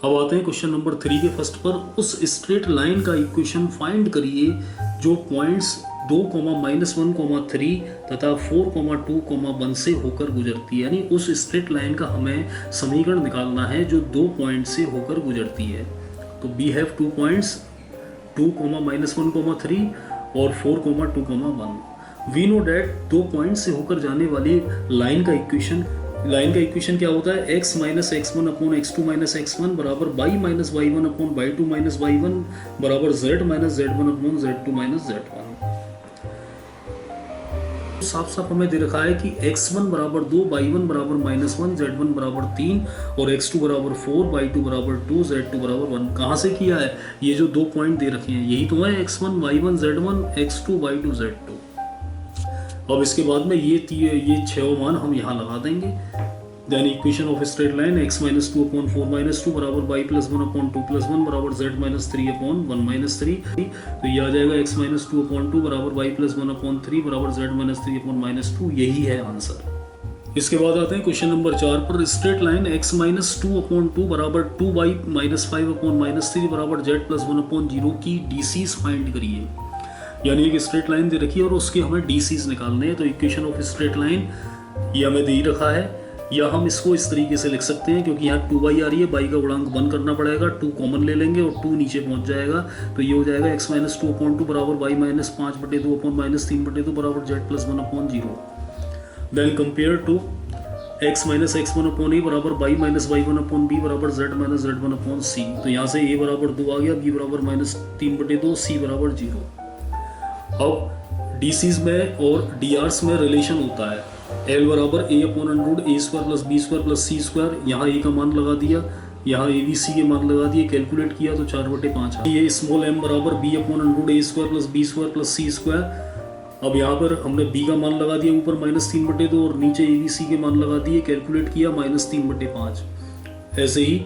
अब आते हैं क्वेश्चन नंबर 3 के फर्स्ट पर। उस स्ट्रेट लाइन का इक्वेशन फाइंड करिए जो पॉइंट्स 2, -1, 3 तथा 4, 2, 1 से होकर गुजरती है। यानी उस स्ट्रेट लाइन का हमें समीकरण निकालना है जो 2 पॉइंट से होकर गुजरती है। तो वी हैव 2 पॉइंट्स 2, -1, 3 और 4, 2, 1। वी नो डैट 2 पॉइंट से होकर जाने वाली लाइन का इक्वेशन क्या होता है? x - x1 upon x2 - x1 बराबर y - y1 upon y2 - y1 बराबर z - z1 upon z2 - z1। साफ साफ हमें दे रखा है कि x1 बराबर 2, y1 बराबर -1, z1 बराबर 3 और x2 बराबर 4, y2 बराबर 2, z2 बराबर 1। कहाँ से किया है? ये जो 2 पॉइंट दे रखे हैं यही तो है x1, y1, z1, x2, y2, z2। अब इसके बाद में ये 6 मान हम यहाँ लगा देंगे। Then equation of straight line x - 2 upon 4 - 2 बराबर y + 1 अपॉन 2 + 1 बराबर z - 3 अपॉन 1 - 3। तो ये आ जाएगा x - 2 अपॉन 2 बराबर y + 1 अपॉन 3 बराबर z - 3 अपॉन -2। यही है आंसर। इसके बाद आते हैं क्वेश्चन नंबर 4 पर। स्ट्रेट लाइन x - 2 अपॉन 2 बराबर 2y - 5 अपॉन -3 बराबर z + 1 अपॉन 0 की डीसीज फाइंड करिए। यानी एक स्ट्रेट लाइन दे रखी है और उसके हमें डीसीज निकालने हैं। तो इक्वेशन ऑफ स्ट्रेट लाइन ये हमें दे ही रखा है, या हम इसको इस तरीके से लिख सकते हैं क्योंकि यहाँ 2y आ रही है, y का गुणांक 1 करना पड़ेगा, 2 कॉमन ले लेंगे और 2 नीचे पहुंच जाएगा। तो ये हो जाएगा x - 2 अपॉन 2 बराबर y - 5/2 अपॉन -3/2 बराबर z + 1 upon 0। Then compare to x - x1 upon a बराबर y - y1 अपॉन b बराबर z - z1 अपॉन c। तो यहाँ से a बराबर 2 आ गया, b बराबर -3/2, c बराबर 0। अब डीसीज में और डीआरस में रिलेशन होता है L बराबर a upon √a² + b² + c²। यहाँ a का मान लगा दिया, यहाँ a b c के मान लगा दिए, कैलकुलेट किया तो 4/5। ये स्मॉल m बराबर b upon √a² + b² + c²। अब यहाँ पर हमने b का मान लगा दिया ऊपर -3/2 और नीचे a b c के मान लगा दिए, कैलकुलेट किया -3/5। ऐसे ही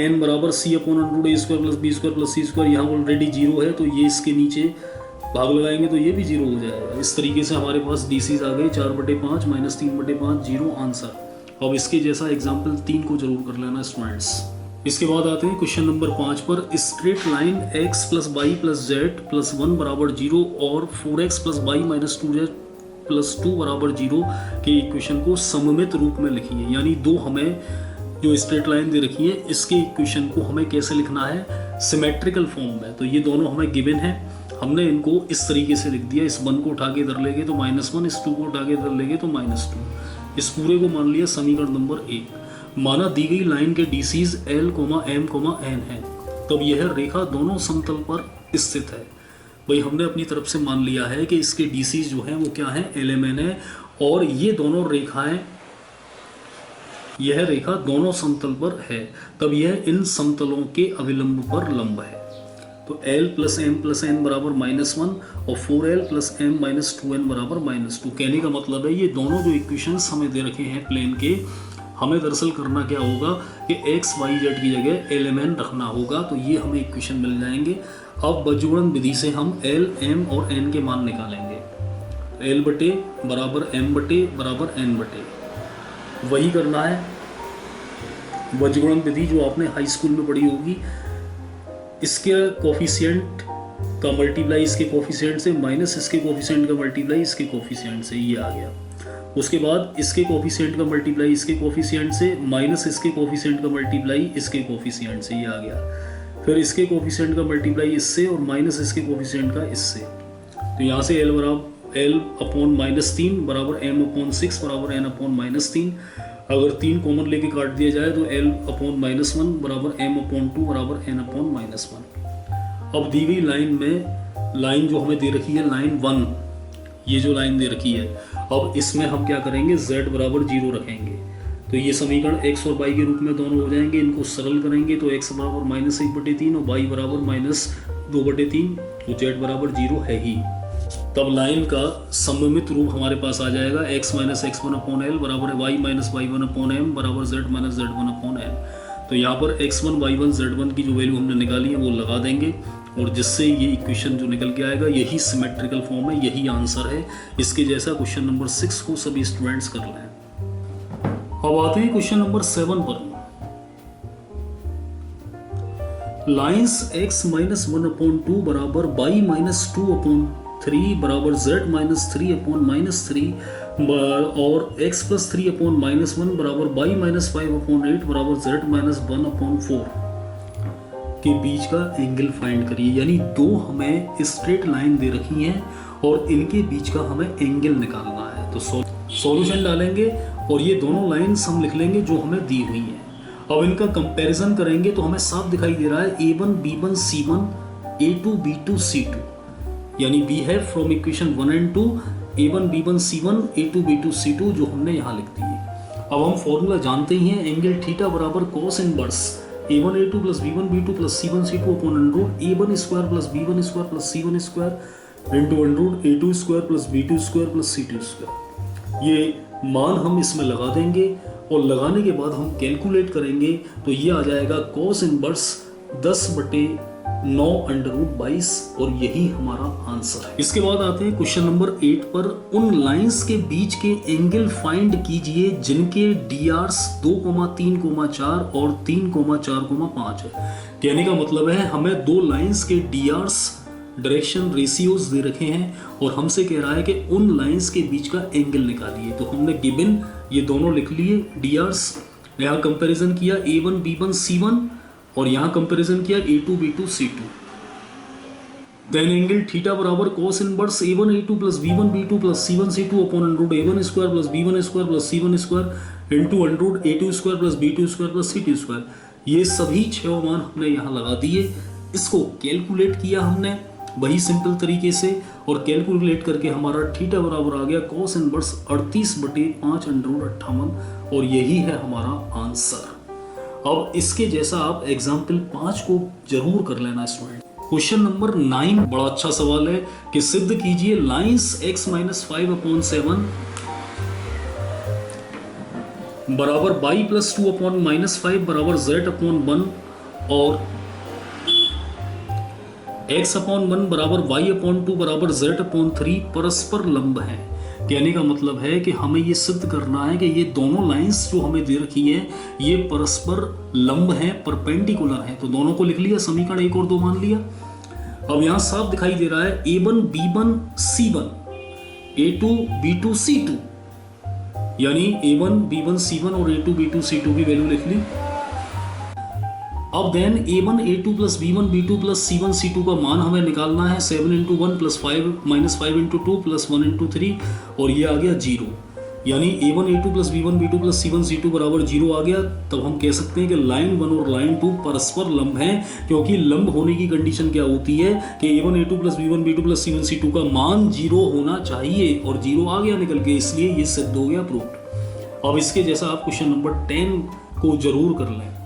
n बराबर c upon √a² + b² + c²। यहाँ ऑलरेडी 0 है तो ये इसके नीचे भाग लगाएंगे तो ये भी 0 हो जाएगा। इस तरीके से हमारे पास डीसीज आ गए 4/5 -3/5 0 आंसर। अब इसके जैसा एग्जाम्पल 3 को जरूर कर लेना स्टूडेंट्स। इसके बाद आते हैं क्वेश्चन नंबर 5 पर। Straight line x + y + z + 1 बराबर 0 और 4x + y - 2z + 2 बराबर 0 के इक्वेशन को सममित रूप में लिखिए। यानी दो हमें जो स्ट्रेट लाइन दे रखी है इसके इक्वेशन को हमें कैसे लिखना है? सिमेट्रिकल फॉर्म में। तो ये दोनों हमें गिवन है, हमने इनको इस तरीके से लिख दिया। इस 1 को उठा के इधर लेंगे तो -1, इस 2 को उठा के इधर लेंगे तो -2। इस पूरे को मान लिया समीकरण नंबर 1। माना दी गई लाइन के डीसीज L, M, N है, तब यह रेखा दोनों समतल पर स्थित है। भाई हमने अपनी तरफ से मान लिया है कि इसके डीसीज जो हैं वो क्या है? LMN है। और ये दोनों रेखाएं, यह रेखा दोनों समतल पर है, तब यह इन समतलों के अभिलंब पर लंब है। तो L + M + N बराबर -1 और 4L + M - 2N बराबर -2। कहने का मतलब है ये दोनों जो इक्वेशंस हमें दे रखे हैं प्लेन के, हमें दरअसल करना क्या होगा कि x, y, z की जगह LMN रखना होगा। तो ये हमें इक्वेशन मिल जाएंगे। अब बज्रगुणन विधि से हम L, M और N के मान निकालेंगे। L बटे बराबर M बटे बराबर N बटे, वही करना है बज्रगुणन विधि जो आपने हाई स्कूल में पढ़ी होगी। इसके कोफिशिएंट का मल्टीप्लाई इसके कोफिशिएंट से माइनस इसके कोफिशिएंट का मल्टीप्लाई इसके कोफिशिएंट से, ये आ गया। उसके बाद इसके कोफिशिएंट का मल्टीप्लाई इसके कोफिशिएंट से माइनस इसके कोफिशिएंट का मल्टीप्लाई इसके कोफिशिएंट से, ये आ गया। फिर इसके कोफिशिएंट का मल्टीप्लाई इससे और माइनस इसके कोफिशिएंट का इससे। तो यहाँ से L बराबर L अपॉन -3 बराबर M अपॉन 6 बराबर N अपॉन -3। अगर 3 कॉमन लेके काट दिया जाए तो L अपॉन -1 बराबर M अपॉन 2 बराबर N अपॉन -1। अब दी गई लाइन में, लाइन जो हमें दे रखी है लाइन 1, ये जो लाइन दे रखी है, अब इसमें हम क्या करेंगे? Z बराबर 0 रखेंगे। तो ये समीकरण x और y के रूप में दोनों हो जाएंगे। इनको सरल करेंगे तो x बराबर -1/3 और y बराबर -2/3, तो z बराबर 0 है ही। तब लाइन का सममित रूप हमारे पास आ जाएगा x - x1 अपॉन L बराबर y - y1 अपॉन M बराबर z - z1 अपॉन N। तो यहाँ पर x1, y1, z1 की जो वैल्यू हमने निकाली है वो लगा देंगे और जिससे ये इक्वेशन जो निकल के आएगा यही सिमेट्रिकल फॉर्म है, यही आंसर है। इसके जैसा क्वेश्चन नंबर 6 को सभी स्टूडेंट्स कर लें। अब आते हैं क्वेश्चन नंबर 7 पर। लाइन्स x माइनस 1/2 बराबर y माइनस 2/3 बराबर z माइनस 3/-3 और x प्लस 3/-1 बराबर y माइनस 5/8 बराबर z माइनस 1/4 के बीच का एंगल फाइंड करिए। यानी दो हमें स्ट्रेट लाइन दे रखी हैं और इनके बीच का हमें एंगल निकालना है। तो सॉल्यूशन डालेंगे और ये दोनों लाइन्स हम लिख लेंगे जो हमें दी हुई हैं। अब इनका कंपैरिजन करेंगे तो हमें साफ दिखाई दे रहा है a1 b1 c1 a2 b2 c2, यानी we have from equation 1 and 2 a1 b1 c1 a2 b2 c2 जो हमने यहाँ लिख दी है। अब हम फॉर्मूला जानते ही हैं, एंगल थीटा बराबर cos inverse a1 a2 plus b1 b2 plus c1 c2 upon under a1 square plus b1 square plus c1 square into under a2 square plus b2 square plus c2 square. ये मान हम इसमें लगा देंगे और लगाने के बाद हम कैलकुलेट करेंगे तो ये आ जाएगा cos इनवर्स 10/9 अंडर रूट 22 और यही हमारा आंसर है। इसके बाद आते हैं क्वेश्चन नंबर 8 पर। उन लाइंस के बीच के एंगल फाइंड कीजिए जिनके DRs 2,3,4 और 3,4,5 है। कहने का मतलब है हमें दो लाइंस के DRs डायरेक्शन रेशियोज दे रखे हैं और हमसे कह रहा है कि उन लाइंस के बीच का एंगल निकालिए। तो हमने गिवन ये दोनों लिख लिए DRs, यहाँ कंपैरिजन किया a1 b1 c1 और यहाँ कंपैरिजन किया a2 b2 c2। Then angle theta बराबर cos inverse a1 a2 plus b1 b2 plus c1 c2 upon under a1 square plus b1 square plus c1 square into under a2 square plus b2 square plus c2 square. ये सभी छह मान हमने यहाँ लगा दिए। इसको कैलकुलेट किया हमने वही सिंपल तरीके से और कैलकुलेट करके हमारा थीटा बराबर आ गया cos इनवर्स 38/5 अंडर रूट 58 और यही है हमारा आंसर। अब इसके जैसा आप एग्जाम्पल 5 को जरूर कर लेना स्टूडेंट। क्वेश्चन नंबर 9 बड़ा अच्छा सवाल है कि सिद्ध कीजिए लाइंस x माइनस 5/7 बराबर y प्लस 2/-5 बराबर z/1 और x/1 बराबर y/2 बराबर z/3 परस्पर लंब है। कहने का मतलब है कि हमें ये सिद्ध करना है कि ये दोनों लाइंस जो हमें दे रखी हैं ये परस्पर लंब हैं, परपेंडिकुलर हैं। तो दोनों को लिख लिया, समीकरण 1 और 2 मान लिया। अब यहाँ साफ दिखाई दे रहा है a1 b1 c1 a2 b2 c2, यानी a1 b1 c1 और a2 b2 c2 की वैल्यू लिख ली। अब then a1 a2 plus b1 b2 plus c1 c2 का मान हमें निकालना है 7 × 1 प्लस 5 माइनस 5 × 2 प्लस 1 × 3 और ये आ गया 0, यानी a1 a2 plus b1 b2 plus c1 c2 बराबर 0 आ गया। तब हम कह सकते हैं कि लाइन 1 और लाइन 2 परस्पर लंब हैं, क्योंकि लंब होने की कंडीशन क्या होती है कि a1 a2 plus b1 b2 plus c1 c2 का मान 0 होना चाहिए और 0 आ गया निकल के, इसलिए ये सिद्ध हो गया प्रूव्ड। अब इसके जैसा आप क्वेश्चन नंबर 10 को जरूर कर लें।